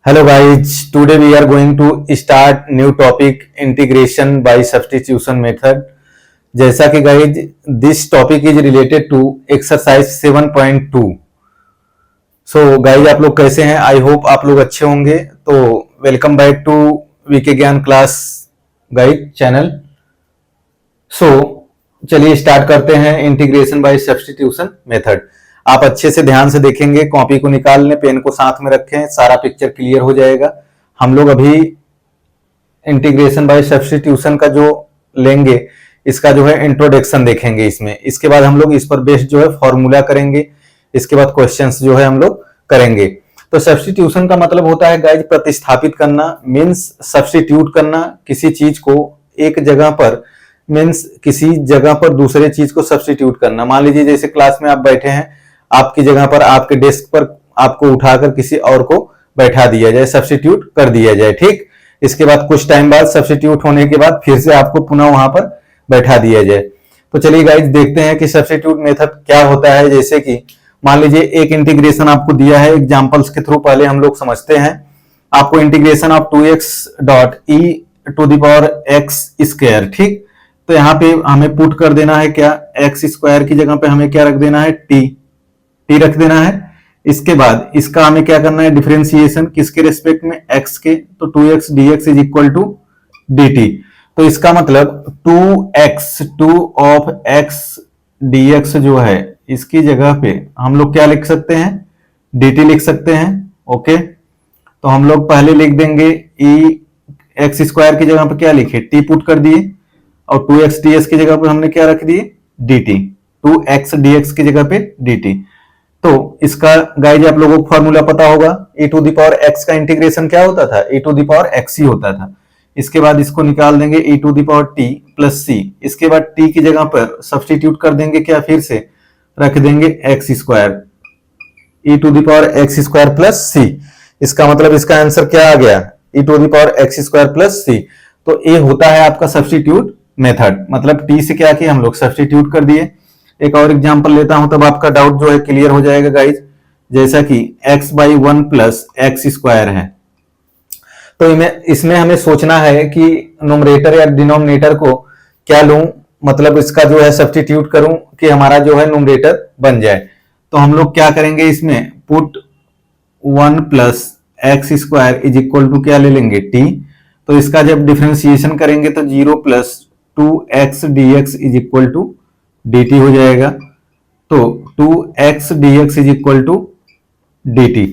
Hello guys, today we are going to start new topic integration by substitution method. जैसा कि guys this topic is related to exercise 7.2. So guys आप लोग कैसे हैं? I hope आप लोग अच्छे होंगे. तो welcome back to वीके ज्ञान क्लास गाइड चैनल. So चलिए स्टार्ट करते हैं इंटीग्रेशन बाय सब्स्टिट्यूशन मेथड. आप अच्छे से ध्यान से देखेंगे, कॉपी को निकाल लें, पेन को साथ में रखें, सारा पिक्चर क्लियर हो जाएगा. हम लोग अभी इंटीग्रेशन बाय सब्स्टिट्यूशन का जो लेंगे, इसका जो है इंट्रोडक्शन देखेंगे इसमें. इसके बाद हम लोग इस पर बेस्ड जो है फॉर्मूला करेंगे. इसके बाद क्वेश्चंस जो है हम लोग करेंगे. तो सब्स्टिट्यूशन का मतलब होता है गाइज प्रतिस्थापित करना, मीन्स सब्स्टिट्यूट करना किसी चीज को एक जगह पर, मीन्स किसी जगह पर दूसरे चीज को सब्स्टिट्यूट करना. मान लीजिए जैसे क्लास में आप बैठे हैं, आपकी जगह पर आपके डेस्क पर आपको उठाकर किसी और को बैठा दिया जाए, सब्स्टिट्यूट कर दिया जाए. ठीक, इसके बाद कुछ टाइम बाद सब्स्टिट्यूट होने के बाद फिर से आपको पुनः वहां पर बैठा दिया जाए. तो चलिए गाइज देखते हैं कि सब्स्टिट्यूट मेथड क्या होता है. जैसे कि मान लीजिए एक इंटीग्रेशन आपको दिया है, एग्जांपल्स के थ्रू पहले हम लोग समझते हैं. आपको integration of 2x dot e to the power x square. ठीक, तो यहाँ पे हमें पुट कर देना है क्या, x स्क्वायर की जगह पे हमें क्या रख देना है, t रख देना है. इसके बाद इसका हमें क्या करना है, डिफरेंशिएशन किसके रेस्पेक्ट में, x के. तो 2x dx is equal to dt. तो इसका मतलब 2x 2 ऑफ x dx जो है, इसकी जगह पे हम लोग क्या लिख सकते हैं, dt लिख सकते हैं. ओके, तो हम लोग पहले लिख देंगे e x स्क्वायर की जगह पे क्या लिखे, t पुट कर दिए, और 2x ds की जगह पे हमने क्या रख दिए, dt. 2x dx की जगह पे dt. तो इसका गाइज आप लोगों को फॉर्मूला पता होगा, e to the power x का इंटीग्रेशन क्या होता था, e to the power x ही होता था. इसके बाद इसको निकाल देंगे e to the power t plus c. इसके बाद t की जगह पर सब्स्टिट्यूट कर देंगे क्या, फिर से रख देंगे x square, e to the power x square plus c. इसका मतलब इसका आंसर क्या आ गया, e to the power x square plus c. तो ये होता है आपका सब्स्टिट्यूट मेथड. मतलब t से क्या किया, हम लोग सब्स्टिट्यूट कर दिए. एक और एग्जांपल लेता हूं, तब आपका डाउट जो है क्लियर हो जाएगा गाइज. जैसा कि x by 1 plus x square है, तो इसमें हमें सोचना है कि न्यूमरेटर या डिनोमिनेटर को क्या लूं, मतलब इसका जो है सब्स्टिट्यूट करूं कि हमारा जो है न्यूमरेटर बन जाए. तो हम लोग क्या करेंगे, इसमें put 1 plus x square is equal to क्या ले लेंगे, t. तो इसका जब डिफरेंशिएशन करेंगे तो 0 plus 2x dx is equal to dt हो जाएगा. तो 2x dx is equal to dt.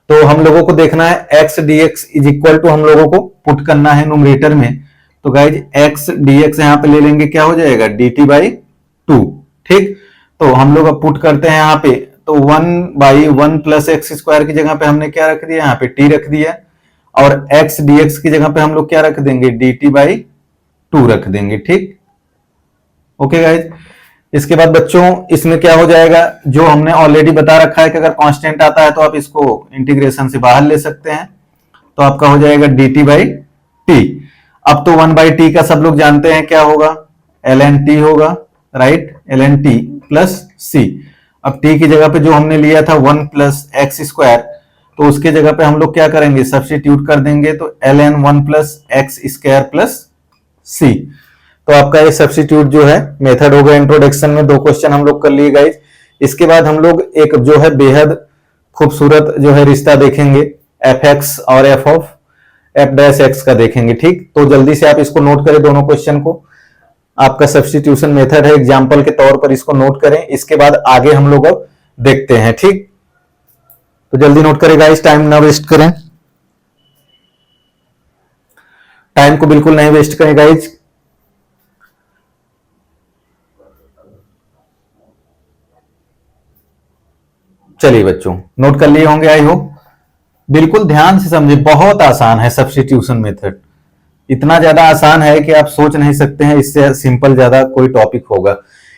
तो हम लोगों को देखना है x dx is equal to, हम लोगों को पुट करना है न्यूमरेटर में. तो गाइज x dx यहां पे ले लेंगे, क्या हो जाएगा, dt बाई 2. ठीक, तो हम लोग अब पुट करते हैं यहाँ पे. तो 1 बाई 1 प्लस एक्स स्क्वायर की जगह पे हमने क्या रख दिया, यहाँ पे t रख दिया, और x dx की जगह पे हम लोग क्या रख देंगे, dt बाई 2 रख देंगे. ठीक, ओके गाइज. इसके बाद बच्चों इसमें क्या हो जाएगा, जो हमने ऑलरेडी बता रखा है कि अगर कांस्टेंट आता है तो आप इसको इंटीग्रेशन से बाहर ले सकते हैं. तो आपका हो जाएगा dt बाई t. अब तो 1 बाई t का सब लोग जानते हैं क्या होगा, ln t होगा, right, ln t plus c. अब t की जगह पे जो हमने लिया था 1 प्लस एक्स स्क्वायर, तो उसके जगह पे हम लोग क्या करेंगे, सब्स्टिट्यूट कर देंगे. तो ln 1 plus x square plus c. तो आपका ये सब्स्टिट्यूट जो है मेथड होगा. इंट्रोडक्शन में 2 क्वेश्चन हम लोग कर लिए गाइज. इसके बाद हम लोग एक जो है बेहद खूबसूरत जो है रिश्ता देखेंगे, fx और f of f dash x का देखेंगे. ठीक, तो जल्दी से आप इसको नोट करें दोनों क्वेश्चन को. आपका सब्स्टिट्यूशन मेथड है, एग्जाम्पल के तौर पर इसको नोट करें. इसके बाद आगे हम लोग अब देखते हैं. ठीक, तो जल्दी नोट करें गाइज, टाइम ना वेस्ट करें, टाइम को बिल्कुल नहीं वेस्ट करें गाइज. चलिए बच्चों नोट कर लिए होंगे, आई होप. बिल्कुल ध्यान से समझे, बहुत आसान है सब्स्टिट्यूशन मेथड. इतना ज्यादा आसान है कि आप सोच नहीं सकते हैं इससे सिंपल ज्यादा कोई टॉपिक होगा.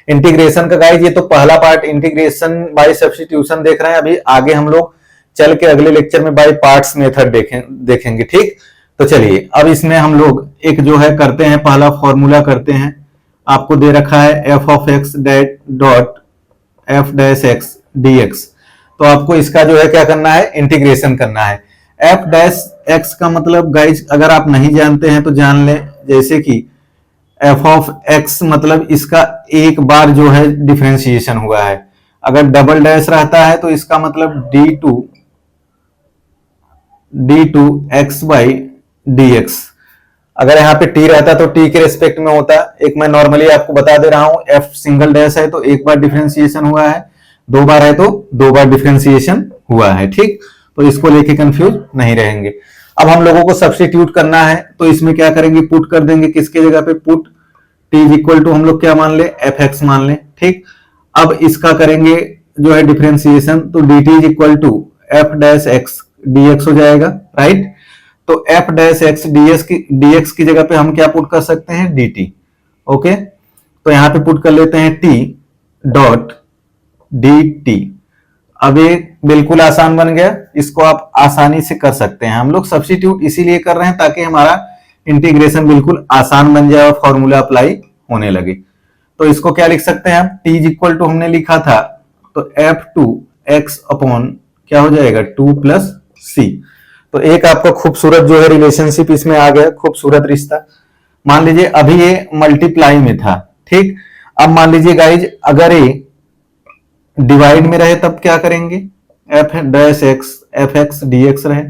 इंटीग्रेशन का गाइज ये तो पहला पार्ट इंटीग्रेशन बाय सब्स्टिट्यूशन देख रहे हैं. अभी आगे हम लोग चल के अगले लेक्चर में बाय पार्ट्स मेथड देखेंगे. ठीक, तो चलिए अब इसमें हम लोग एक जो है करते हैं, पहला फॉर्मूला करते हैं. आपको दे रखा है f of x dot f dash x dx. तो आपको इसका जो है क्या करना है, इंटीग्रेशन करना है. एफ डैश एक्स का मतलब गाइज अगर आप नहीं जानते हैं तो जान लें, जैसे कि एफ ऑफ एक्स मतलब इसका एक बार जो है डिफरेंशिएशन हुआ है। अगर डबल डैश रहता है तो इसका मतलब d two x by d x. अगर यहाँ पे टी रहता तो टी के रेस्पेक्ट में होता। एक मैं नॉर्मली आपको बता दे रहा हूं, एफ सिंगल डैश है तो एक बार डिफरेंशिएशन हुआ है, दो बार है तो दो बार डिफरेंशिएशन हुआ है, ठीक। तो इसको लेके कंफ्यूज नहीं रहेंगे। अब हम लोगों को सब्स्टिट्यूट करना है तो इसमें क्या करेंगे, पुट कर देंगे। किसके जगह पे, put t is equal to हम लोग क्या मान ले, एफ एक्स मान ले, ठीक। अब इसका करेंगे जो है डिफरेंशिएशन, तो d t is equal to f dash x D x हो जाएगा, राइट। तो F dash x D x की जगह पे हम क्या पुट कर सकते हैं, डी टी। ओके, तो यहां पे पुट कर लेते हैं टी डॉट डी टी। अब ये बिल्कुल आसान बन गया, इसको आप आसानी से कर सकते हैं। हम लोग सब्स्टिट्यूट इसीलिए कर रहे हैं ताकि हमारा इंटीग्रेशन बिल्कुल आसान बन जाए और फॉर्मूला अप्लाई होने लगे। तो इसको क्या लिख सकते हैं आप, टी इज इक्वल टू हमने लिखा था तो एफ टू एक्स अपॉन क्या हो जाएगा, टू प्लस सी। तो एक आपका खूबसूरत जो है रिलेशनशिप इसमें आ गया, खूबसूरत रिश्ता। मान लीजिए अभी ये मल्टीप्लाई में था, ठीक। अब मान लीजिए गाइज अगर ये डिवाइड में रहे तब क्या करेंगे, F dash x F X D x रहे।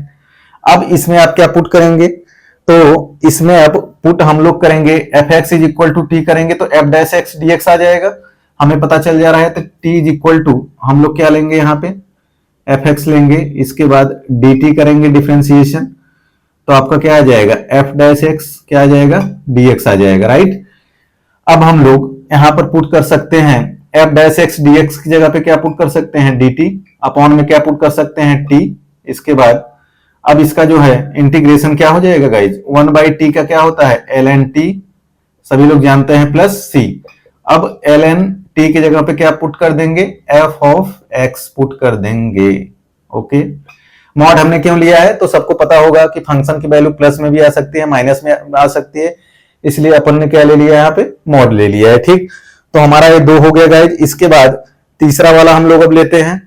अब इसमें आप क्या पुट करेंगे, तो इसमें अब पुट हम लोग करेंगे F x is equal to T करेंगे तो F dash x D X आ जाएगा, हमें पता चल जा रहा है। तो टी इज इक्वल टू हम लोग क्या लेंगे, यहाँ पे एफ एक्स लेंगे, इसके बाद डी टी करेंगे डिफरेंशिएशन, तो आपका क्या आ जाएगा, एफ डैश एक्स क्या आ जाएगा, डी एक्स आ जाएगा, राइट। अब हम लोग यहां पर पुट कर सकते हैं F dash x D x की जगह पे क्या पुट कर सकते हैं, डी टी अपॉन में क्या पुट कर सकते हैं, टी। इसके बाद अब इसका जो है इंटीग्रेशन क्या हो जाएगा गाइज, वन बाई टी का क्या होता है, एल एन टी, सभी लोग जानते हैं, प्लस सी। अब एल एन टी की जगह पे क्या पुट कर देंगे, एफ ऑफ एक्स पुट कर देंगे। ओके, मॉड हमने क्यों लिया है, तो सबको पता होगा कि फंक्शन की वैल्यू प्लस में भी आ सकती है, माइनस में आ सकती है, इसलिए अपन ने क्या ले लिया, यहाँ पे मॉड ले लिया है, ठीक। तो हमारा ये दो हो गया गाइज। इसके बाद तीसरा वाला हम लोग अब लेते हैं।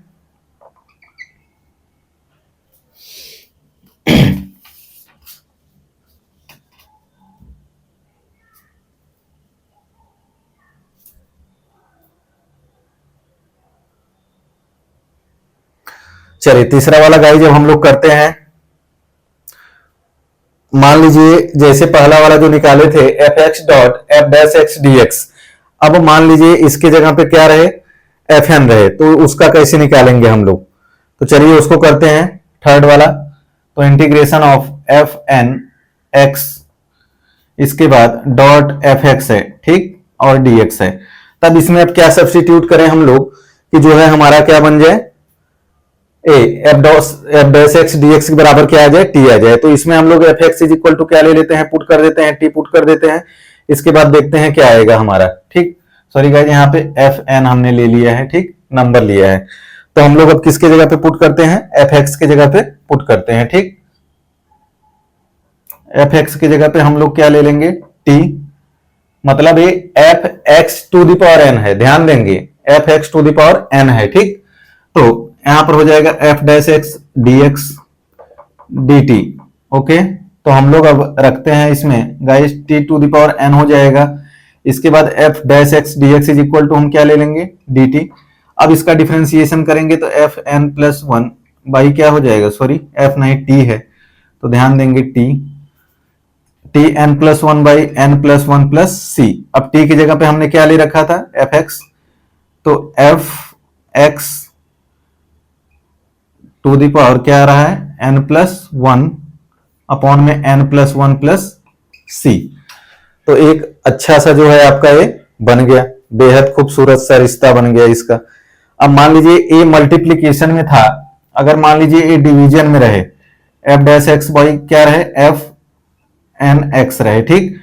चलिए तीसरा वाला गाइज जब हम लोग करते हैं, मान लीजिए जैसे पहला वाला जो निकाले थे F x dot F dash x D x, अब मान लीजिए इसके जगह पे क्या रहे, एफ एन रहे, तो उसका कैसे निकालेंगे हम लोग, तो चलिए उसको करते हैं थर्ड वाला। तो integration of f N x, इसके बाद डॉट एफ एक्स है, ठीक, और डी एक्स है। तब इसमें अब क्या सब्स्टिट्यूट करें हम लोग कि जो है हमारा क्या बन जाए, F dash x D x के बराबर क्या आ जाए, टी आ जाए। तो इसमें हम लोग f x is equal to क्या ले लेते हैं, पुट कर देते हैं, टी पुट कर देते हैं। इसके बाद देखते हैं क्या आएगा हमारा, ठीक। सॉरी गाइस, यहाँ पे एफ एन हमने ले लिया है, ठीक, नंबर लिया है। तो हम लोग अब किसके जगह पे पुट करते हैं, एफ एक्स के जगह पे पुट करते हैं, ठीक। एफ एक्स की जगह पे हम लोग क्या ले लेंगे, टी, मतलब ये f x to the power n है, ध्यान देंगे f x to the power n है, ठीक। तो यहां पर हो जाएगा f dash x D x d t. Okay, तो हम लोग अब रखते हैं इसमें guys t to the power n हो जाएगा। इसके बाद f dash x D x is equal to हम क्या ले लेंगे, डी टी। अब इसका डिफरेंशिएशन करेंगे तो f n plus one by क्या हो जाएगा, सॉरी एफ नहीं टी है, तो ध्यान देंगे T N plus one by N plus one plus C. अब टी की जगह पे हमने क्या ले रखा था, एफ एक्स, तो f x to the power क्या आ रहा है, एन प्लस वन अपॉन में n plus one plus c. तो एक अच्छा सा जो है आपका ये बन गया, बेहद खूबसूरत सा रिश्ता बन गया इसका। अब मान लीजिए ए मल्टीप्लीकेशन में था, अगर मान लीजिए ए डिवीजन में रहे, एफ डैश एक्स बाई क्या रहे, एफ एन एक्स रहे, ठीक।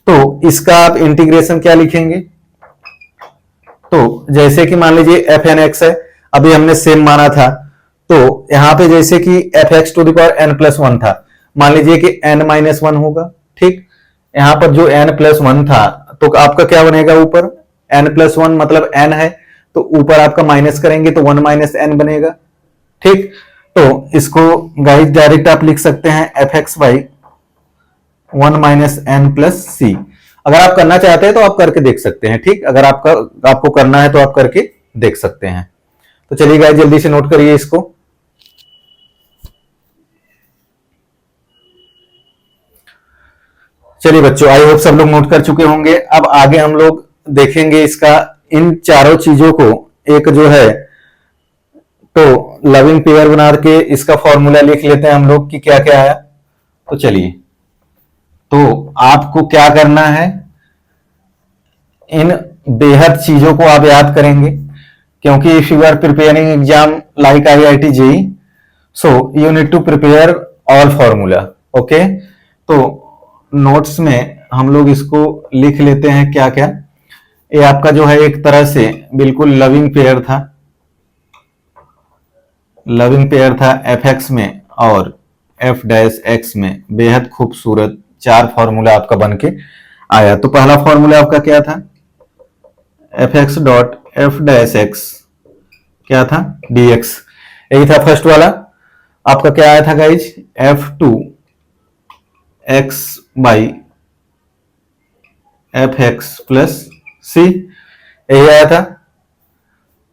तो इसका आप इंटीग्रेशन क्या लिखेंगे, तो जैसे कि मान लीजिए एफ एन एक्स है, अभी हमने सेम माना था, तो यहां पे जैसे कि f x to the power N plus one था, मान लीजिए कि एन माइनस वन होगा, ठीक। यहां पर जो एन प्लस वन था तो आपका क्या बनेगा, ऊपर एन प्लस वन मतलब एन है, तो ऊपर आपका माइनस करेंगे तो वन माइनस एन बनेगा, ठीक। तो इसको गाइस डायरेक्ट आप लिख सकते हैं F X by 1 minus N plus C. अगर आप करना चाहते हैं तो आप करके देख सकते हैं, ठीक। अगर आपको करना है तो आप करके देख सकते हैं। तो चलिए गाइस जल्दी से नोट करिए इसको। चलिए बच्चों, आई होप सब लोग नोट कर चुके होंगे। अब आगे हम लोग देखेंगे इसका, इन चारों चीजों को एक जो है तो लविंग पेयर बना के इसका फॉर्मूला लिख लेते हैं हम लोग कि क्या क्या आया। तो चलिए, तो आपको क्या करना है, इन बेहद चीजों को आप याद करेंगे, क्योंकि if you are preparing exam like IIT JEE, so you need to prepare all formula. Okay, तो नोट्स में हम लोग इसको लिख लेते हैं क्या क्या। ये आपका जो है एक तरह से बिल्कुल लविंग पेयर था, लविंग पेयर था एफ एक्स में और एफ डैश एक्स में। बेहद खूबसूरत चार फॉर्मूला आपका बन के आया। तो पहला फॉर्मूला आपका क्या था, f x dot F dash x क्या था, डी एक्स, यही था फर्स्ट वाला। आपका क्या आया था guys, F two x by F X plus C, यही आया था।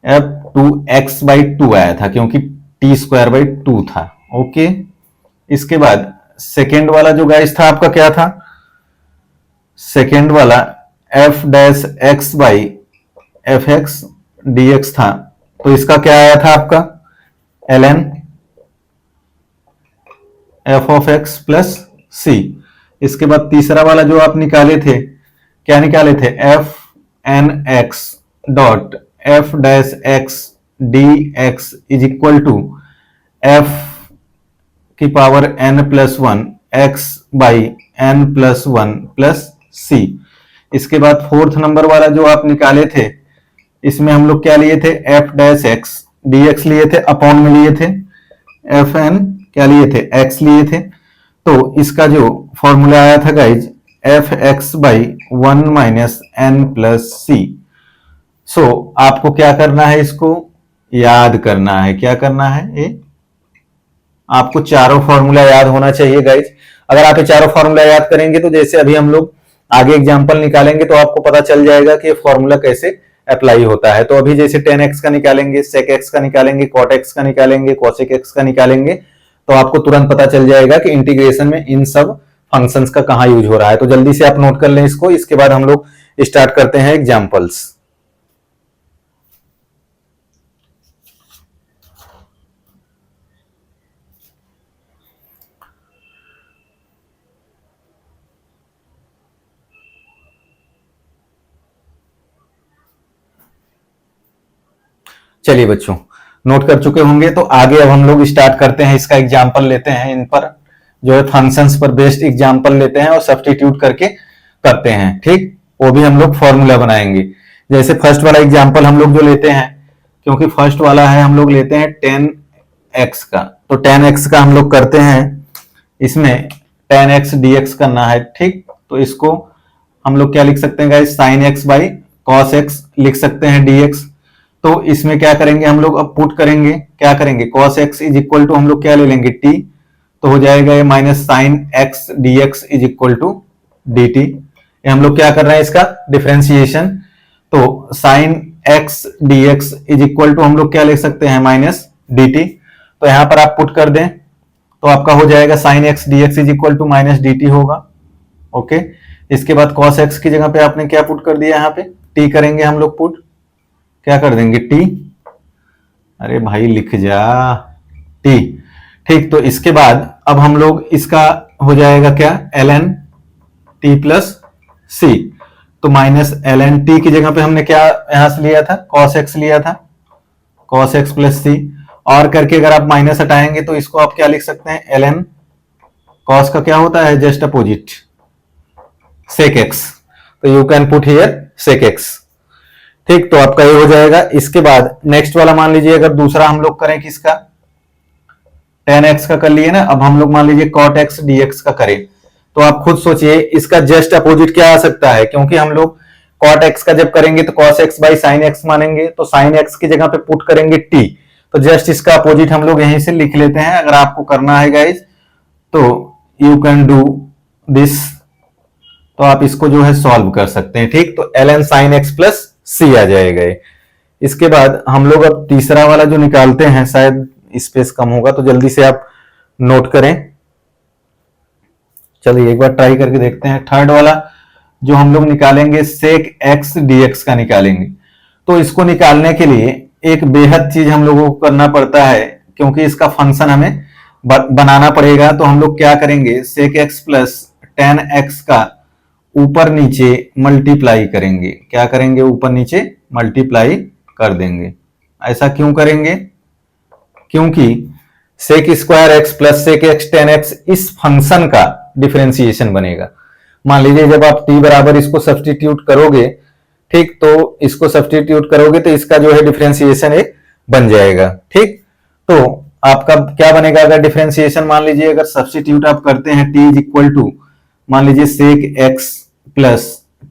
F two x by two आया था क्योंकि टी स्क्वायर बाई टू था। ओके, इसके बाद सेकेंड वाला जो गाइज था आपका क्या था, सेकेंड वाला F dash X by F X D X था। तो इसका क्या आया था आपका, L N F of X plus C. इसके बाद तीसरा वाला जो आप निकाले थे, क्या निकाले थे, F N X dot F dash x D x is equal to F की power N plus one X by N plus one plus C. इसके बाद फोर्थ नंबर वाला जो आप निकाले थे, इसमें हम लोग क्या लिए थे, F dash x D x लिए थे, अपॉन में लिए थे एफ एन क्या लिए थे, एक्स लिए थे। तो इसका जो फॉर्मूला आया था guys, F X by one minus N plus C. So आपको क्या करना है, इसको याद करना है। क्या करना है, ये आपको चारों फॉर्मूला याद होना चाहिए गाइज। अगर आप ये चारों फॉर्मूला याद करेंगे तो जैसे अभी हम लोग आगे एग्जांपल निकालेंगे तो आपको पता चल जाएगा कि ये फॉर्मूला कैसे अप्लाई होता है। तो अभी जैसे टेन एक्स का निकालेंगे, सेक एक्स का निकालेंगे, कॉट एक्स का निकालेंगे, कोसेक एक्स का निकालेंगे, तो आपको तुरंत पता चल जाएगा कि इंटीग्रेशन में इन सब फंक्शंस का कहां यूज हो रहा है। तो जल्दी से आप नोट कर लें इसको, इसके बाद हम लोग स्टार्ट करते हैं एग्जाम्पल्स। चलिए बच्चों, नोट कर चुके होंगे तो आगे अब हम लोग स्टार्ट करते हैं, इसका एग्जाम्पल लेते हैं, इन पर जो है फंक्शंस पर बेस्ड एग्जाम्पल लेते हैं और सब्स्टिट्यूट करके करते हैं, ठीक। वो भी हम लोग फॉर्मूला बनाएंगे। जैसे फर्स्ट वाला एग्जाम्पल हम लोग जो लेते हैं, क्योंकि फर्स्ट वाला है, हम लोग लेते हैं 10x का। तो 10x का हम लोग करते हैं, इसमें 10x dx करना है, ठीक। तो इसको हम लोग क्या लिख सकते हैं guys, sign x by cos x लिख सकते हैं dx। तो इसमें क्या करेंगे हम लोग, अब पुट करेंगे, क्या करेंगे, cos x is equal to हम लोग क्या ले लेंगे, t। तो हो जाएगा ये minus sine x D x is equal to d t. ये हम लोग क्या कर रहे हैं, इसका डिफरेंशिएशन। तो sine x D x is equal to हम लोग क्या लिख सकते हैं, माइनस डी टी। तो यहां पर आप पुट कर दें तो आपका हो जाएगा sine x D x is equal to minus d t होगा। ओके, इसके बाद cos x की जगह पे आपने क्या पुट कर दिया, यहाँ पे t करेंगे हम लोग पुट, क्या कर देंगे t, अरे भाई लिख जा t, ठीक। तो इसके बाद अब हम लोग इसका हो जाएगा क्या, ln t प्लस c। तो माइनस ln t की जगह पे हमने क्या यहां से लिया था, cos x लिया था, cos x प्लस c। और करके अगर आप माइनस हटाएंगे तो इसको आप क्या लिख सकते हैं, ln cos का क्या होता है, जस्ट अपोजिट sec x। तो you can put here sec x, ठीक। तो आपका ये हो जाएगा। इसके बाद नेक्स्ट वाला मान लीजिए अगर दूसरा हम लोग करें किसका, 10x का कर लिए ना, अब हम लोग मान लीजिए cot x dx का करें। तो आप खुद सोचिए इसका जस्ट अपोजिट क्या आ सकता है, क्योंकि हम लोग cot x का जब करेंगे तो cos x by sin x मानेंगे, तो sin x की जगह पे पुट करेंगे t। तो जस्ट इसका अपोजिट हम लोग यहीं से लिख लेते हैं। अगर आपको करना है गाइज तो यू कैन डू दिस, तो आप इसको जो है सॉल्व कर सकते हैं। ठीक, तो ln sin x प्लस सी आ जाएगा। इसके बाद हम लोग अब तीसरा वाला जो निकालते हैं, शायद स्पेस कम होगा तो जल्दी से आप नोट करें। चलिए एक बार ट्राई करके देखते हैं। थर्ड वाला जो हम लोग निकालेंगे sec x dx का निकालेंगे। तो इसको निकालने के लिए एक बेहद चीज हम लोगों को करना पड़ता है, क्योंकि इसका फंक्शन हमें बनाना पड़ेगा। तो हम लोग क्या करेंगे, sec x plus tan x का ऊपर नीचे मल्टीप्लाई करेंगे। क्या करेंगे, ऊपर नीचे मल्टीप्लाई कर देंगे। ऐसा क्यों करेंगे, क्योंकि sec square x plus sec x tan x इस फंक्शन का डिफरेंशिएशन बनेगा। मान लीजिए जब आप t बराबर इसको सब्सटीट्यूट करोगे, ठीक, तो इसको सब्सटीट्यूट करोगे तो इसका जो है डिफरेंशिएशन एक बन जाएगा। ठीक, तो आपका क्या बनेगा, अगर डिफरेंशिएशन मान लीजिए अगर सब्सटीट्यूट आप करते हैं t इज इक्वल टू मान लीजिए sec x plus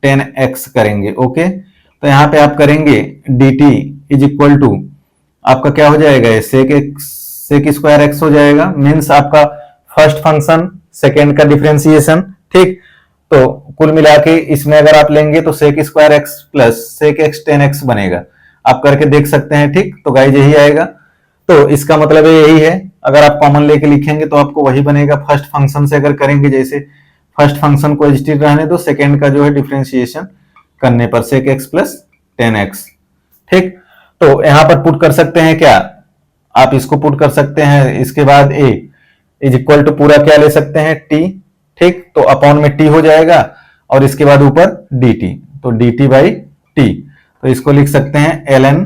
tan x करेंगे। ओके, तो यहाँ पे आप करेंगे dt इज इक्वल टू आपका क्या हो जाएगा, sec स्क्वायर x हो जाएगा। मीन्स आपका फर्स्ट फंक्शन सेकेंड का डिफरेंशिएशन। ठीक, तो कुल मिला के इसमें अगर आप लेंगे तो sec square x plus sec x tan x बनेगा। आप करके देख सकते हैं। ठीक, तो गाइस यही आएगा। तो इसका मतलब यही है, अगर आप कॉमन लेके लिखेंगे तो आपको वही बनेगा। फर्स्ट फंक्शन से अगर करेंगे, जैसे फर्स्ट फंक्शन को एग्जिस्ट रहने दो, सेकेंड का जो है डिफरेंशिएशन करने पर sec x plus tan x। ठीक, तो यहां पर पुट कर सकते हैं क्या, आप इसको पुट कर सकते हैं। इसके बाद a इज इक्वल टू पूरा क्या ले सकते हैं, t। ठीक, तो अपॉन में t हो जाएगा और इसके बाद ऊपर dt, तो dt बाई t। तो इसको लिख सकते हैं ln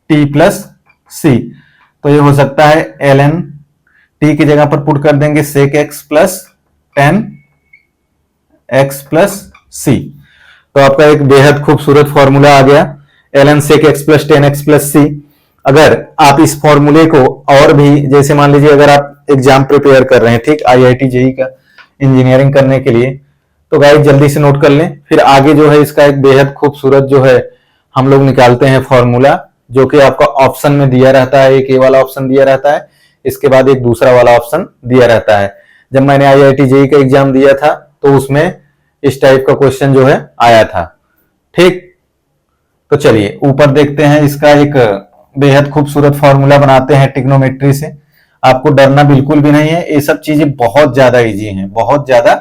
t प्लस c। तो ये हो सकता है ln t की जगह पर पुट कर देंगे sec x plus tan x plus c। तो आपका एक बेहद खूबसूरत फॉर्मूला आ गया, ln sec x plus tan x plus c। अगर आप इस फॉर्मूले को और भी, जैसे मान लीजिए अगर आप एग्जाम प्रिपेयर कर रहे हैं, ठीक, IIT जेईई का इंजीनियरिंग करने के लिए, तो गाइस जल्दी से नोट कर लें। फिर आगे जो है इसका एक बेहद खूबसूरत जो है हम लोग निकालते हैं फॉर्मूला, जो कि आपका ऑप्शन में दिया रहता है। एक ए वाला ऑप्शन दिया रहता है, इसके बाद एक दूसरा वाला ऑप्शन दिया रहता है। जब मैंने IIT जेईई का एग्जाम दिया था तो उसमें इस टाइप का क्वेश्चन जो है आया था। ठीक, तो चलिए ऊपर देखते हैं, इसका एक बेहद खूबसूरत फॉर्मूला बनाते हैं ट्रिग्नोमेट्री से। आपको डरना बिल्कुल भी नहीं है, ये सब चीजें बहुत ज्यादा इजी हैं, बहुत ज्यादा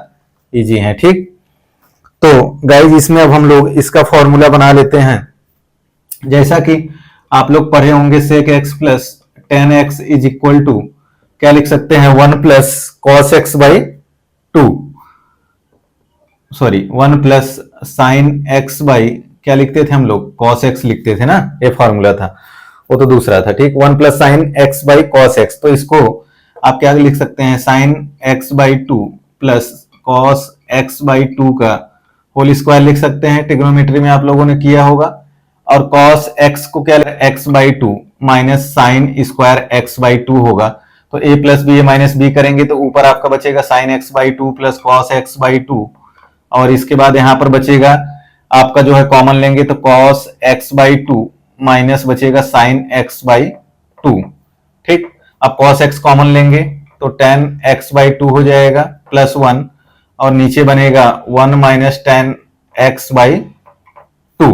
इजी हैं। ठीक, तो गाइज इसमें अब हम लोग इसका फॉर्मूला बना लेते हैं। जैसा कि आप लोग पढ़े होंगे, sec x plus tan x is equal to क्या लिख सकते हैं, 1 plus cos x by 2, sorry 1 plus sin x by क्या लिखते थे हम लोग, cos x लिखते थे ना, ये फॉर्मूला था, वो तो दूसरा था। ठीक, 1 plus sign x by cos x. तो इसको आप क्या लिख सकते हैं, sign x by 2 plus cos x by 2 का होल स्क्वायर लिख सकते हैं। ट्रिग्नोमेट्री में आप लोगों ने किया होगा। और कॉस एक्स को क्या, x by 2 minus sine square x by 2 होगा। तो a plus b minus b करेंगे तो ऊपर आपका बचेगा sine x by 2 plus cos x by 2, और इसके बाद यहां पर बचेगा आपका जो है कॉमन लेंगे तो कॉस एक्स बाई 2 माइनस बचेगा साइन एक्स बाई 2। ठीक, अब कॉस एक्स कॉमन लेंगे तो tan x बाई 2 हो जाएगा प्लस 1, और नीचे बनेगा 1 माइनस tan x बाई 2।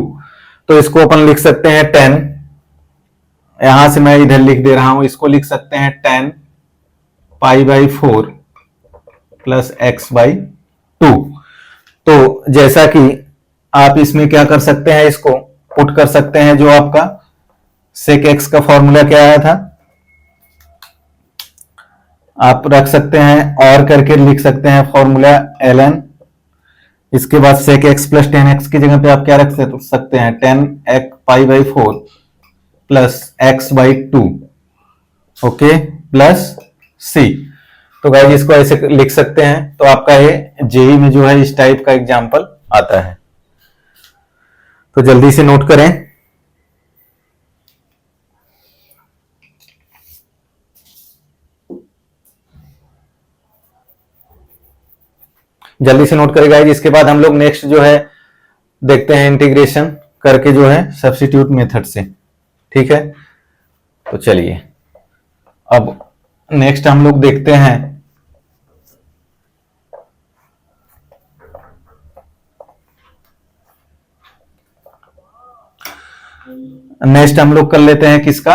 तो इसको अपन लिख सकते हैं tan, यहां से मैं इधर लिख दे रहा हूं, इसको लिख सकते हैं tan pi by 4 plus x by 2। तो जैसा कि आप इसमें क्या कर सकते हैं, इसको पुट कर सकते हैं, जो आपका sec x का फॉर्मूला क्या आया था आप रख सकते हैं, और करके लिख सकते हैं फॉर्मूला ln, इसके बाद sec x plus tan x की जगह पे आप क्या रख सकते हैं, tan x pi by 4 plus x by 2, okay, plus c। तो गाइस इसको ऐसे लिख सकते हैं। तो आपका ये जेईई में जो है इस टाइप का एग्जाम्पल आता है, तो जल्दी से नोट करें। जल्दी से नोट करेगा। इसके बाद हम लोग नेक्स्ट जो है देखते हैं इंटीग्रेशन करके जो है सब्स्टिट्यूट मेथड से। ठीक है, तो चलिए। अब नेक्स्ट हम लोग देखते हैं नेक्स्ट हम लोग कर लेते हैं किसका,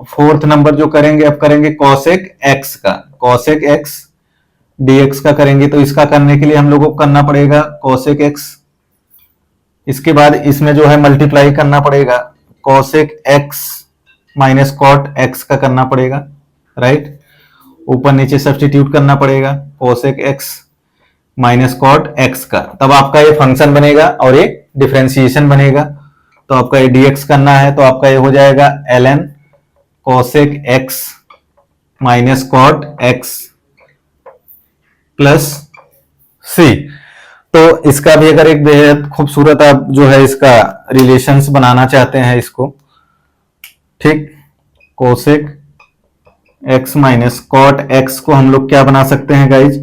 फोर्थ नंबर जो करेंगे, अब करेंगे कॉसेक एक्स का, कॉसेक एक्स डीएक्स का करेंगे। तो इसका करने के लिए हम लोगों को करना पड़ेगा कॉसेक एक्स, इसके बाद इसमें जो है मल्टीप्लाई करना पड़ेगा, cosec x minus cot x का करना पड़ेगा, राइट। ऊपर नीचे सब्स्टिट्यूट करना पड़ेगा, cosec x minus cot x का, तब आपका ये फंक्शन बनेगा और ये डिफरेंशिएशन बनेगा। तो आपका ये dx करना है, तो आपका ये हो जाएगा ln cosec x minus cot x plus c। तो इसका भी अगर एक बेहद खूबसूरत आप जो है इसका रिलेशंस बनाना चाहते हैं इसको, ठीक, cosec x minus cot x को हम लोग क्या बना सकते हैं गाइज,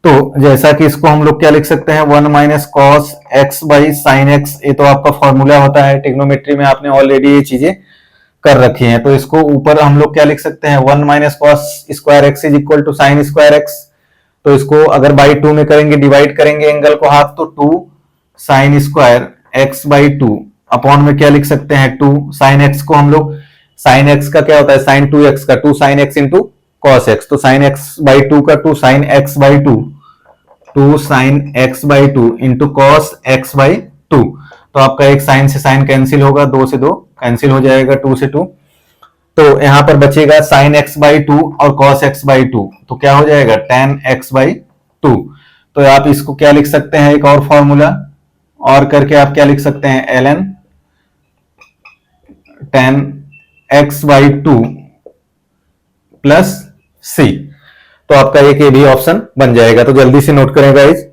तो जैसा कि इसको हम लोग क्या लिख सकते हैं, 1 minus cos x by sine x. ये तो आपका फॉर्मूला होता है, ट्रिग्नोमेट्री में आपने ऑलरेडी ये चीजें कर रखी हैं। तो इसको ऊपर हम लोग क्या लिख सकते हैं, 1 minus cos square x is equal to sine square x. तो इसको अगर बाई 2 में करेंगे, डिवाइड करेंगे एंगल को हाफ, तो 2 sign square x by 2 upon में क्या लिख सकते हैं, 2 साइन एक्स को हम लोग, साइन एक्स का क्या होता है, साइन 2x का 2 sine x into cos x, तो साइन एक्स बाई 2 का 2 sign x by 2, 2 sign x by 2 into cos x by 2। तो आपका एक साइन से साइन कैंसिल होगा, 2 से 2 कैंसिल हो जाएगा, 2 से 2। तो यहां पर बचेगा साइन एक्स बाई 2 और कॉस एक्स बाई 2, तो क्या हो जाएगा tan x बाई 2। तो आप इसको क्या लिख सकते हैं, एक और फॉर्मूला और करके आप क्या लिख सकते हैं, ln tan x by 2 plus c। तो आपका एक ये भी ऑप्शन बन जाएगा। तो जल्दी से नोट करें गाइज,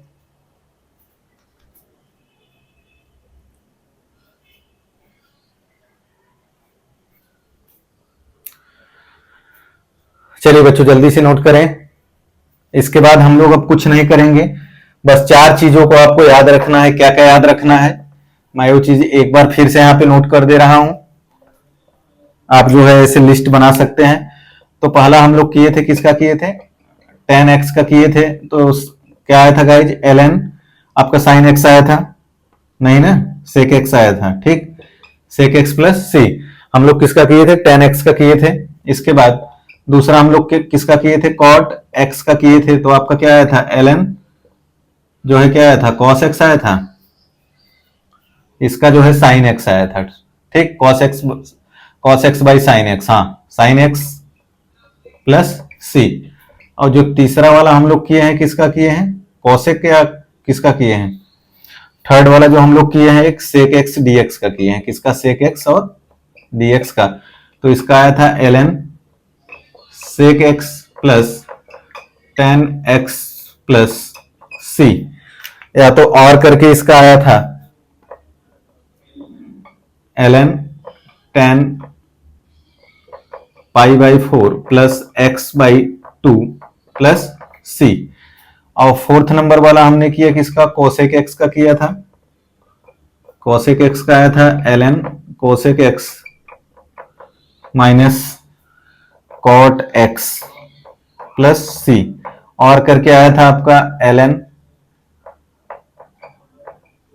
चलिए बच्चों जल्दी से नोट करें। इसके बाद हम लोग अब कुछ नहीं करेंगे, बस 4 चीजों को आपको याद रखना है। क्या क्या याद रखना है, मैं वो चीज एक बार फिर से यहां पे नोट कर दे रहा हूं, आप जो है ऐसे लिस्ट बना सकते हैं। तो पहला हम लोग किए थे, किसका किए थे, tan x का किए थे। तो क्या आया था गाइज, ln आपका sin x आया था, नहीं ना, sec x आया था, ठीक, sec x प्लस c। हम लोग किसका किए थे, tan x का किए थे। इसके बाद दूसरा हम लोग किसका किए थे, cot x का किए थे। तो आपका क्या आया था, ln जो है क्या आया था, cos x आया था, इसका जो है sin x आया था, ठीक, cos x by sin x, हाँ sin x प्लस c। और जो तीसरा वाला हम लोग किए हैं, किसका किए हैं, कॉसेक या किसका किए हैं, थर्ड वाला जो हम लोग किए हैं, एक सेक एक्स डीएक्स का किए हैं, किसका, सेक एक्स और डीएक्स का। तो इसका आया था ln sec x plus tan x plus c, या तो और करके इसका आया था ln tan pi by 4 plus x by 2 plus c। और फोर्थ नंबर वाला हमने किया किसका, कोसेक एक्स का किया था। कोसेक एक्स का आया था ln cosec x minus cot x plus c, और करके आया था आपका ln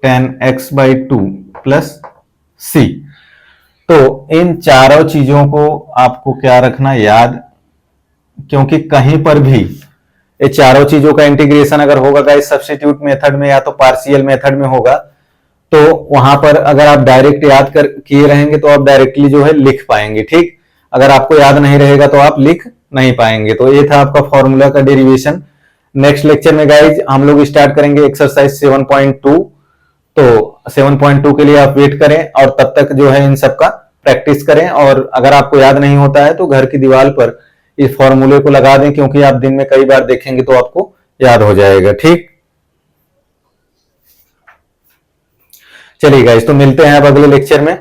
tan x by 2 plus c। तो इन चारों चीजों को आपको क्या रखना याद, क्योंकि कहीं पर भी ये चारों चीजों का इंटीग्रेशन अगर होगा गाइस सब्स्टिट्यूट मेथड में या तो पार्शियल मेथड में होगा, तो वहां पर अगर आप डायरेक्ट याद कर किए रहेंगे तो आप डायरेक्टली जो है लिख पाएंगे, ठीक। अगर आपको याद नहीं रहेगा तो आप लिख नहीं पाएंगे। तो ये था आपका फॉर्मूला का डेरिवेशन। नेक्स्ट लेक्चर में गाइज हम लोग स्टार्ट करेंगे एक्सरसाइज 7.2। तो 7.2 के लिए आप वेट करें और तब तक जो है इन सब का प्रैक्टिस करें। और अगर आपको याद नहीं होता है तो घर की दीवार पर इस फॉर्मूले को लगा दें, क्योंकि आप दिन में कई बार देखेंगे तो आपको याद हो जाएगा, ठीक। चलिए गाइस, तो मिलते हैं अब अगले लेक्चर में।